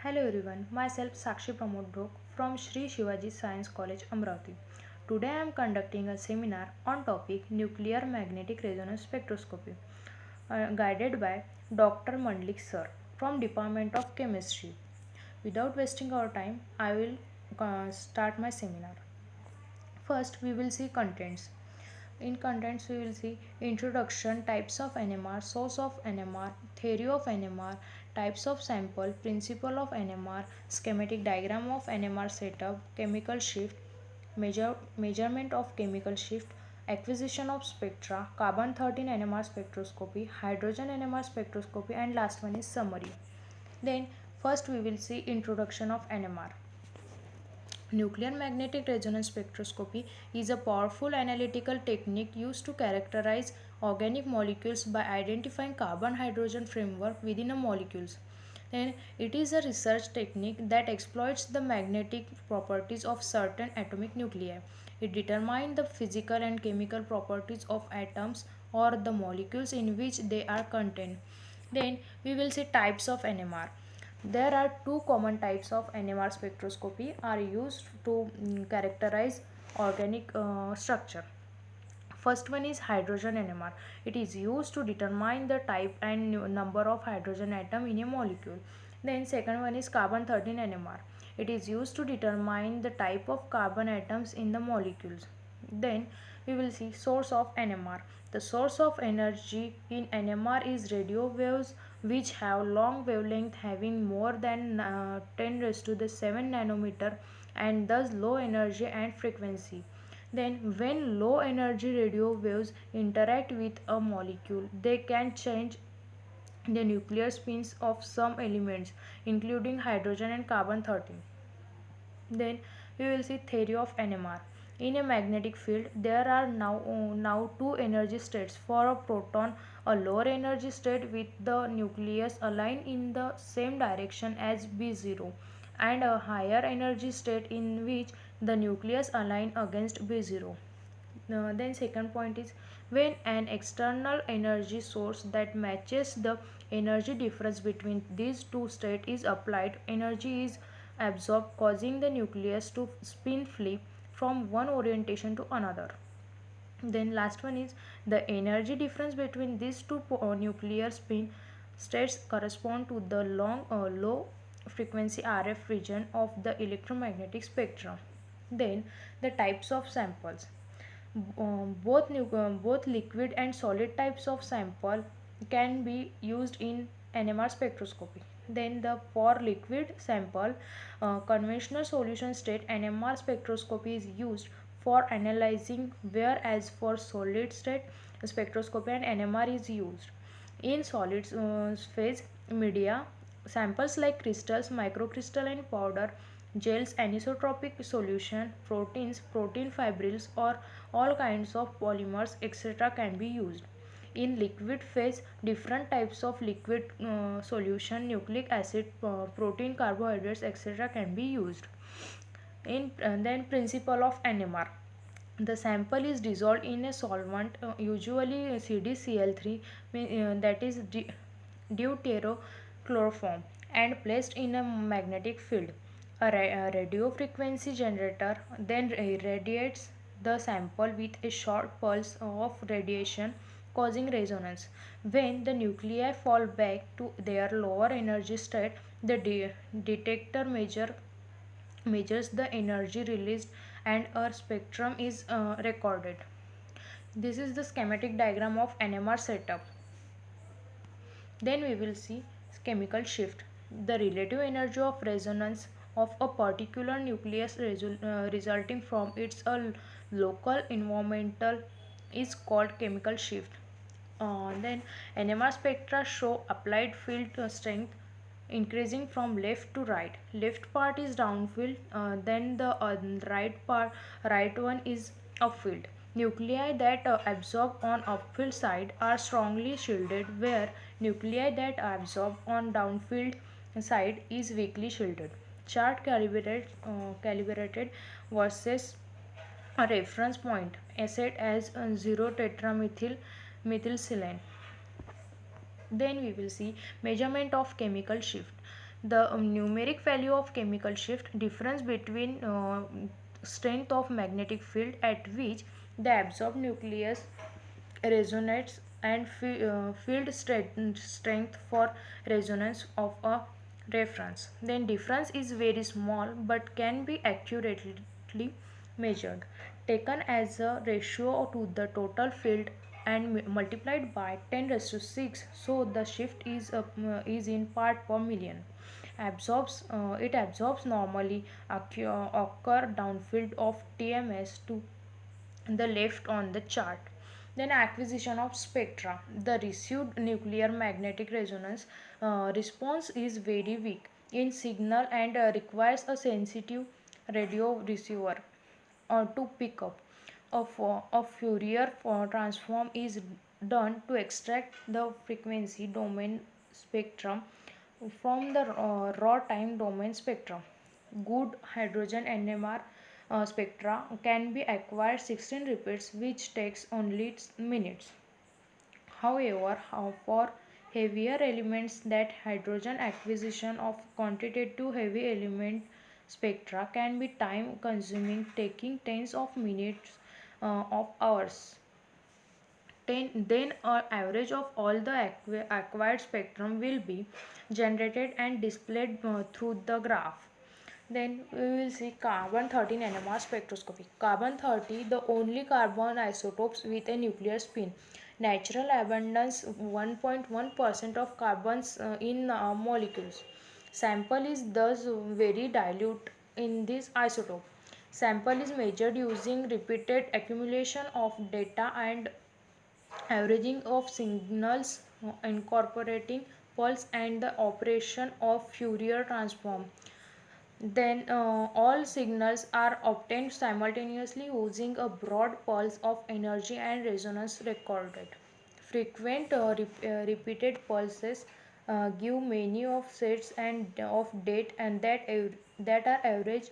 Hello everyone, myself Sakshi Pramod Brok from Sri Shivaji Science College, Amravati. Today I am conducting a seminar on topic nuclear magnetic resonance spectroscopy, guided by Dr. Mandlik sir from Department of Chemistry. Without wasting our time, I will start my seminar. First, we will see contents. In contents, we will see introduction, types of NMR, source of NMR, theory of NMR, types of sample, principle of NMR, schematic diagram of NMR setup, chemical shift, measurement of chemical shift, acquisition of spectra, carbon 13 NMR spectroscopy, hydrogen NMR spectroscopy, and last one is summary. Then, first we will see introduction of NMR. Nuclear magnetic resonance spectroscopy is a powerful analytical technique used to characterize organic molecules by identifying carbon-hydrogen framework within a molecules. Then it is a research technique that exploits the magnetic properties of certain atomic nuclei. It determines the physical and chemical properties of atoms or the molecules in which they are contained. Then we will see types of NMR. There are two common types of NMR spectroscopy are used to characterize organic structure. First one is hydrogen NMR. It is used to determine the type and number of hydrogen atom in a molecule. Then second one is carbon 13 NMR. It is used to determine the type of carbon atoms in the molecules. Then we will see source of NMR. The source of energy in NMR is radio waves which have long wavelength having more than 10 raised to the 7 nanometer and thus low energy and frequency. Then when low energy radio waves interact with a molecule, they can change the nuclear spins of some elements including hydrogen and carbon 13. Then we will see theory of NMR. In a magnetic field, there are now two energy states. For a proton, a lower energy state with the nucleus aligned in the same direction as B0, and a higher energy state in which the nucleus align against B0. Then second point is when an external energy source that matches the energy difference between these two states is applied, energy is absorbed, causing the nucleus to spin flip from one orientation to another. Then last one is the energy difference between these two nuclear spin states correspond to the low frequency RF region of the electromagnetic spectrum. Then the types of samples. Both liquid and solid types of sample can be used in NMR spectroscopy. Then the for liquid sample, conventional solution state NMR spectroscopy is used for analyzing, whereas for solid state spectroscopy and NMR is used. In solid phase media, samples like crystals, microcrystal and powder, gels, anisotropic solution, proteins, protein fibrils or all kinds of polymers etc. can be used. In liquid phase, different types of liquid solution, nucleic acid, protein, carbohydrates etc. can be used. In then principle of NMR, the sample is dissolved in a solvent, usually CdCl3, that is deuterochloroform, and placed in a magnetic field. A radio frequency generator then irradiates the sample with a short pulse of radiation causing resonance. When the nuclei fall back to their lower energy state, the detector measures the energy released and a spectrum is recorded. This is the schematic diagram of NMR setup. Then we will see chemical shift. The relative energy of resonance of a particular nucleus resulting from its local environmental is called chemical shift. Then NMR spectra show applied field strength increasing from left to right. Left part is downfield, then the right one is upfield. Nuclei that absorb on upfield side are strongly shielded, where nuclei that absorb on downfield side is weakly shielded. Chart calibrated versus a reference point set as 0 tetramethyl methylsilane. Then we will see measurement of chemical shift. The numeric value of chemical shift difference between strength of magnetic field at which the absorbed nucleus resonates and field strength for resonance of a reference. Then difference is very small but can be accurately measured, taken as a ratio to the total field and multiplied by 10 raised to 6. So the shift is in part per million. It absorbs normally occur downfield of TMS to the left on the chart. Then acquisition of spectra. The received nuclear magnetic resonance response is very weak in signal and requires a sensitive radio receiver to pick up. A Fourier transform is done to extract the frequency domain spectrum from the raw time domain spectrum. Good hydrogen NMR spectra can be acquired 16 repeats, which takes only minutes. However, for heavier elements, that hydrogen acquisition of quantitative heavy element spectra can be time consuming, taking tens of minutes of hours. Then an average of all the acquired spectrum will be generated and displayed through the graph. Then we will see carbon 13 NMR spectroscopy. Carbon 30, the only carbon isotopes with a nuclear spin. Natural abundance 1.1% of carbons in molecules. Sample is thus very dilute in this isotope. Sample is measured using repeated accumulation of data and averaging of signals incorporating pulse and the operation of Fourier transform. Then all signals are obtained simultaneously using a broad pulse of energy and resonance recorded. Frequent repeated pulses give many of sets and of date and that are average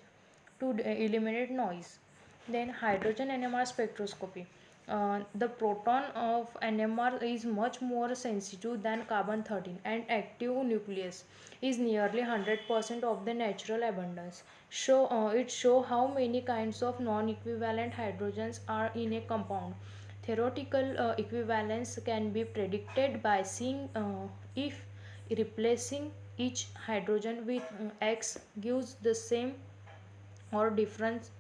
to eliminate noise. Then hydrogen NMR spectroscopy. The proton of NMR is much more sensitive than carbon 13 and active nucleus is nearly 100% of the natural abundance. It show how many kinds of non-equivalent hydrogens are in a compound. Theoretical equivalence can be predicted by seeing if replacing each hydrogen with X gives the same or different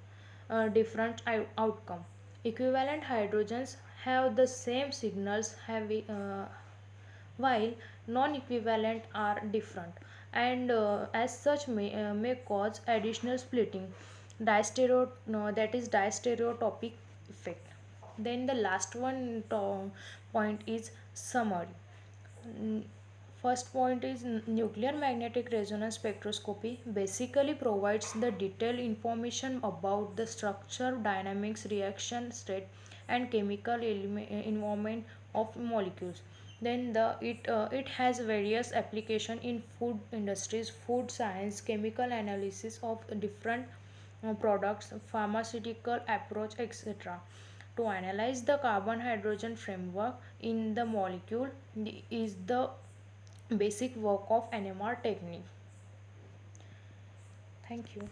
outcome. Equivalent hydrogens have the same signals while non-equivalent are different and as such may cause additional splitting that is distereotopic effect. Then the last point is summary. First point is nuclear magnetic resonance spectroscopy basically provides the detailed information about the structure, dynamics, reaction state, and chemical environment of molecules. Then it has various application in food industries, food science, chemical analysis of different products, pharmaceutical approach, etc. To analyze the carbon hydrogen framework in the molecule is the basic work of NMR technique. Thank you.